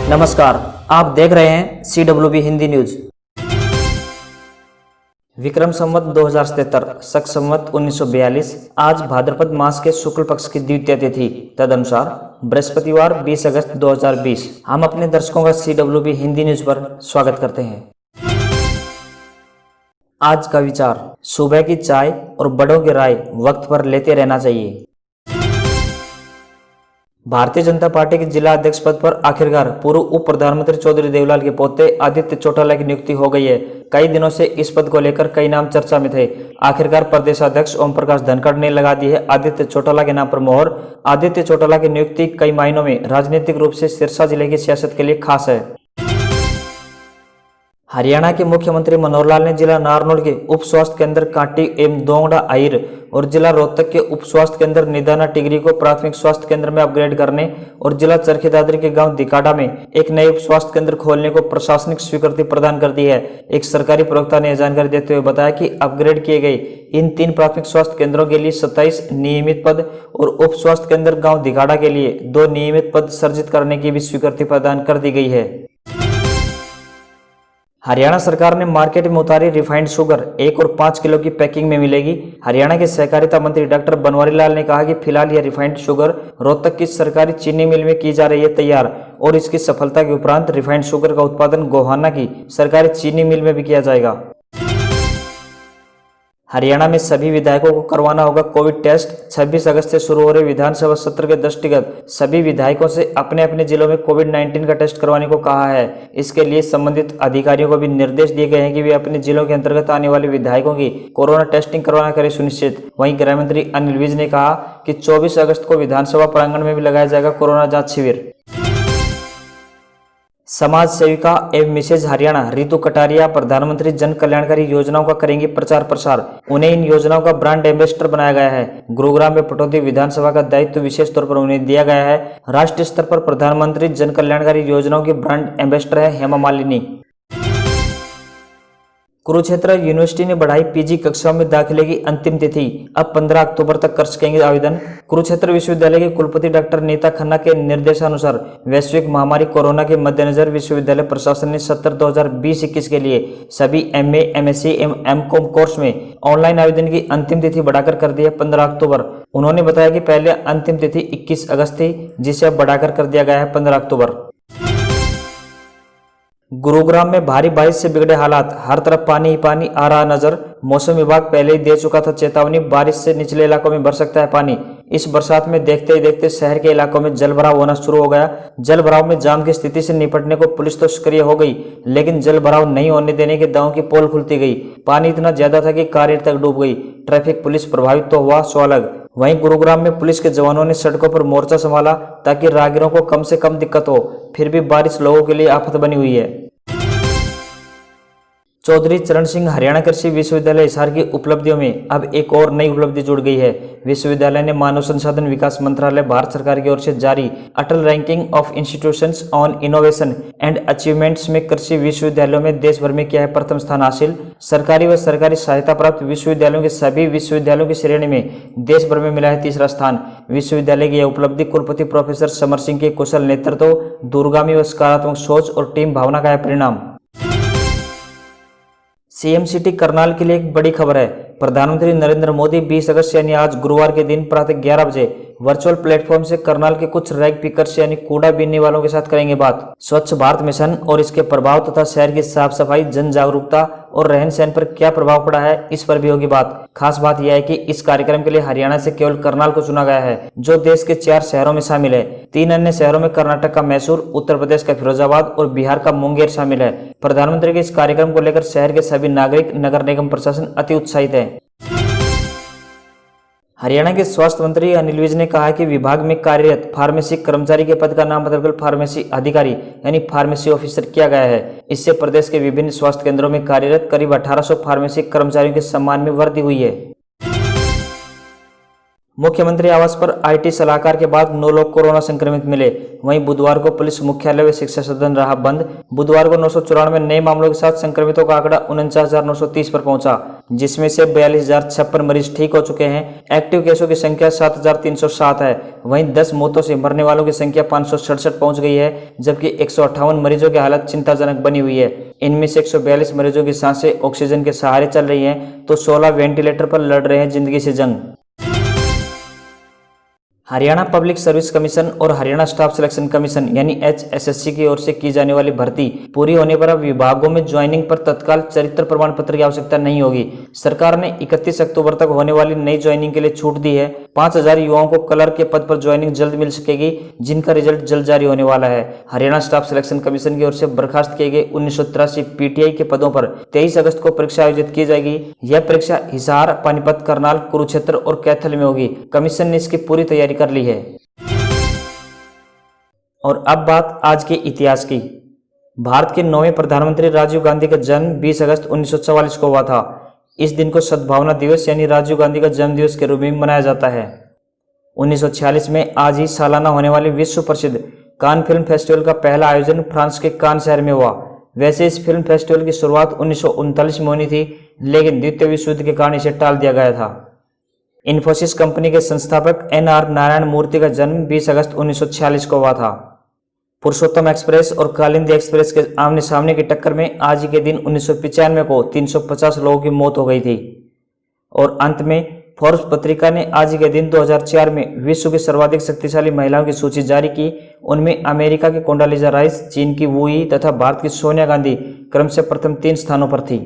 नमस्कार, आप देख रहे हैं CWB हिंदी न्यूज। विक्रम संवत 2077 शक संवत 1942 आज भाद्रपद मास के शुक्ल पक्ष की द्वितीय तिथि तदनुसार बृहस्पतिवार 20 अगस्त 2020। हम अपने दर्शकों का CWB हिंदी न्यूज पर स्वागत करते हैं। आज का विचार, सुबह की चाय और बड़ों की राय वक्त पर लेते रहना चाहिए। भारतीय जनता पार्टी के जिला अध्यक्ष पद पर आखिरकार पूर्व उप प्रधानमंत्री चौधरी देवलाल के पोते आदित्य चौटाला की नियुक्ति हो गई है। कई दिनों से इस पद को लेकर कई नाम चर्चा में थे। आखिरकार प्रदेशाध्यक्ष ओम प्रकाश धनखड़ ने लगा दी है आदित्य चौटाला के नाम पर मोहर। आदित्य चौटाला की नियुक्ति कई मायनों में राजनीतिक रूप से सिरसा जिले की सियासत के लिए खास है। हरियाणा के मुख्यमंत्री मनोहर लाल ने जिला नारनौल के उप स्वास्थ्य केंद्र कांटी एवं दोंगड़ा आहिर और जिला रोहतक के उप स्वास्थ्य केंद्र निदाना टिगरी को प्राथमिक स्वास्थ्य केंद्र में अपग्रेड करने और जिला चरखी दादरी के गांव दिकाड़ा में एक नए उप स्वास्थ्य केंद्र खोलने को प्रशासनिक स्वीकृति प्रदान कर दी है। एक सरकारी प्रवक्ता ने जानकारी देते हुए बताया कि अपग्रेड किए गए इन 3 प्राथमिक स्वास्थ्य केंद्रों के लिए 27 नियमित पद और उप स्वास्थ्य केंद्र गाँव दिकाड़ा के लिए 2 नियमित पद सृजित करने की भी स्वीकृति प्रदान कर दी गई है। हरियाणा सरकार ने मार्केट में उतारी रिफाइंड शुगर 1 और 5 किलो की पैकिंग में मिलेगी। हरियाणा के सहकारिता मंत्री डॉक्टर बनवारी लाल ने कहा कि फिलहाल यह रिफाइंड शुगर रोहतक की सरकारी चीनी मिल में की जा रही है तैयार और इसकी सफलता के उपरांत रिफाइंड शुगर का उत्पादन गोहाना की सरकारी चीनी मिल में भी किया जाएगा। हरियाणा में सभी विधायकों को करवाना होगा कोविड टेस्ट। 26 अगस्त से शुरू हो रहे विधानसभा सत्र के दृष्टिगत सभी विधायकों से अपने अपने जिलों में कोविड-19 का टेस्ट करवाने को कहा है। इसके लिए संबंधित अधिकारियों को भी निर्देश दिए गए हैं कि वे अपने जिलों के अंतर्गत आने वाले विधायकों की कोरोना टेस्टिंग करवाना करें सुनिश्चित। वहीं गृह मंत्री अनिल विज ने कहा कि 24 अगस्त को विधानसभा प्रांगण में भी लगाया जाएगा कोरोना जाँच शिविर। समाज सेविका एवं मिसेज हरियाणा रितु कटारिया प्रधानमंत्री जन कल्याणकारी योजनाओं का करेंगी प्रचार प्रसार। उन्हें इन योजनाओं का ब्रांड एम्बेसडर बनाया गया है। गुरुग्राम में पटौदी विधानसभा का दायित्व विशेष तौर पर उन्हें दिया गया है। राष्ट्रीय स्तर पर प्रधानमंत्री जन कल्याणकारी योजनाओं की ब्रांड एम्बेसडर है हेमा मालिनी। कुरुक्षेत्र यूनिवर्सिटी ने बढ़ाई पीजी कक्षाओं में दाखिले की अंतिम तिथि, अब 15 अक्टूबर तक कर सकेंगे आवेदन। कुरुक्षेत्र विश्वविद्यालय के कुलपति डॉक्टर नीता खन्ना के निर्देशानुसार वैश्विक महामारी कोरोना के मद्देनजर विश्वविद्यालय प्रशासन ने सत्र 2020-21 के लिए सभी MA, MSc एवं MCom कोर्स में ऑनलाइन आवेदन की अंतिम तिथि बढ़ाकर कर दी है 15 अक्टूबर। उन्होंने बताया कि पहले अंतिम तिथि 21 अगस्त थी, जिसे अब बढ़ाकर कर दिया गया है 15 अक्टूबर। गुरुग्राम में भारी बारिश से बिगड़े हालात, हर तरफ पानी ही पानी आ रहा नजर। मौसम विभाग पहले ही दे चुका था चेतावनी, बारिश से निचले इलाकों में भर सकता है पानी। इस बरसात में देखते ही देखते शहर के इलाकों में जल भराव होना शुरू हो गया। जल भराव में जाम की स्थिति से निपटने को पुलिस तो सक्रिय हो गई, लेकिन जल भराव नहीं होने देने के दावों की पोल खुलती गई। पानी इतना ज्यादा था कि कार तक डूब गई। ट्रैफिक पुलिस प्रभावित तो हुआ सो अलग। वहीं गुरुग्राम में पुलिस के जवानों ने सड़कों पर मोर्चा संभाला ताकि राहगीरों को कम से कम दिक्कत हो। फिर भी बारिश लोगों के लिए आफत बनी हुई है। चौधरी चरण सिंह हरियाणा कृषि विश्वविद्यालय हिसार की उपलब्धियों में अब एक और नई उपलब्धि जुड़ गई है। विश्वविद्यालय ने मानव संसाधन विकास मंत्रालय भारत सरकार की ओर से जारी Atal ranking of institutions on innovation and achievements में कृषि विश्वविद्यालयों में देश भर में किया है प्रथम स्थान हासिल। सरकारी व सरकारी सहायता प्राप्त विश्वविद्यालयों के सभी विश्वविद्यालयों की श्रेणी में देश भर में मिला है 3रा स्थान। विश्वविद्यालय की यह उपलब्धि कुलपति प्रोफेसर समर सिंह के कुशल नेतृत्व, दूरगामी व सकारात्मक सोच और टीम भावना का है परिणाम। CM सिटी करनाल के लिए एक बड़ी खबर है। प्रधानमंत्री नरेंद्र मोदी 20 अगस्त यानी आज गुरुवार के दिन प्रातः 11 बजे वर्चुअल प्लेटफॉर्म से करनाल के कुछ रैग पिकर्स यानी कूड़ा बीनने वालों के साथ करेंगे बात। स्वच्छ भारत मिशन और इसके प्रभाव तथा शहर की साफ सफाई, जन जागरूकता और रहन सहन पर क्या प्रभाव पड़ा है, इस पर भी होगी बात। खास बात यह है कि इस कार्यक्रम के लिए हरियाणा से केवल करनाल को चुना गया है, जो देश के 4 शहरों में शामिल है। 3 अन्य शहरों में कर्नाटक का मैसूर, उत्तर प्रदेश का फिरोजाबाद और बिहार का मुंगेर शामिल है। प्रधानमंत्री के इस कार्यक्रम को लेकर शहर के सभी नागरिक, नगर निगम प्रशासन अति उत्साहित है। हरियाणा के स्वास्थ्य मंत्री अनिल विज ने कहा है कि विभाग में कार्यरत फार्मेसी कर्मचारी के पद का नाम बदलकर फार्मेसी अधिकारी यानी फार्मेसी ऑफिसर किया गया है। इससे प्रदेश के विभिन्न स्वास्थ्य केंद्रों में कार्यरत करीब 1800 फार्मेसी कर्मचारियों के सम्मान में वृद्धि हुई है। मुख्यमंत्री आवास पर आईटी सलाहकार के बाद 9 लोग कोरोना संक्रमित मिले। वहीं बुधवार को पुलिस मुख्यालय व शिक्षा सदन रहा बंद। बुधवार को 994 नए मामलों के साथ संक्रमितों का आंकड़ा 49,930 पर पहुंचा, जिसमें से 42,056 मरीज ठीक हो चुके हैं। एक्टिव केसों की संख्या 7,307 है। वहीं 10 मौतों से मरने वालों की संख्या 567 पहुंच गई है, जबकि 158 मरीजों की हालत चिंताजनक बनी हुई है। इनमें से 142 मरीजों की सांसें ऑक्सीजन के सहारे चल रही हैं, तो 16 वेंटिलेटर पर लड़ रहे हैं जिंदगी से जंग। हरियाणा पब्लिक सर्विस कमीशन और हरियाणा स्टाफ सिलेक्शन कमीशन यानी HSSC की ओर से की जाने वाली भर्ती पूरी होने पर अब विभागों में ज्वाइनिंग पर तत्काल चरित्र प्रमाण पत्र की आवश्यकता नहीं होगी। सरकार ने 31 अक्टूबर तक होने वाली नई ज्वाइनिंग के लिए छूट दी है। 5,000 युवाओं को क्लर्क के पद पर ज्वाइनिंग जल्द मिल सकेगी, जिनका रिजल्ट जल्द जारी होने वाला है। हरियाणा स्टाफ सिलेक्शन कमीशन की ओर से बर्खास्त किए गए 1983 PTI के पदों पर 23 अगस्त को परीक्षा आयोजित की जाएगी। यह परीक्षा हिसार, पानीपत, करनाल, कुरुक्षेत्र और कैथल में होगी। कमीशन ने इसकी पूरी तैयारी कर ली है। और अब बात आज के इतिहास की। भारत के 9वें प्रधानमंत्री राजीव गांधी का जन्म 20 अगस्त 1944 को हुआ था। इस दिन को सद्भावना दिवस यानी राजीव गांधी का जन्म दिवस के रूप में मनाया जाता है। 1946 में आज ही सालाना होने वाले विश्व प्रसिद्ध कान फिल्म फेस्टिवल का पहला आयोजन फ्रांस के कान शहर में हुआ। वैसे इस फिल्म फेस्टिवल की शुरुआत 1939 में होनी थी, लेकिन द्वितीय विश्व युद्ध के कारण इसे टाल दिया गया था। इन्फोसिस कंपनी के संस्थापक NR नारायण मूर्ति का जन्म 20 अगस्त 1946 को हुआ था। पुरुषोत्तम एक्सप्रेस और कालिंदी एक्सप्रेस के आमने सामने की टक्कर में आज ही के दिन 1995 को 350 लोगों की मौत हो गई थी। और अंत में फोर्ब्स पत्रिका ने आज ही के दिन 2004 में विश्व की सर्वाधिक शक्तिशाली महिलाओं की सूची जारी की। उनमें अमेरिका की कोंडालीजा राइस, चीन की वू यी तथा भारत की सोनिया गांधी क्रम से प्रथम 3 स्थानों पर थी।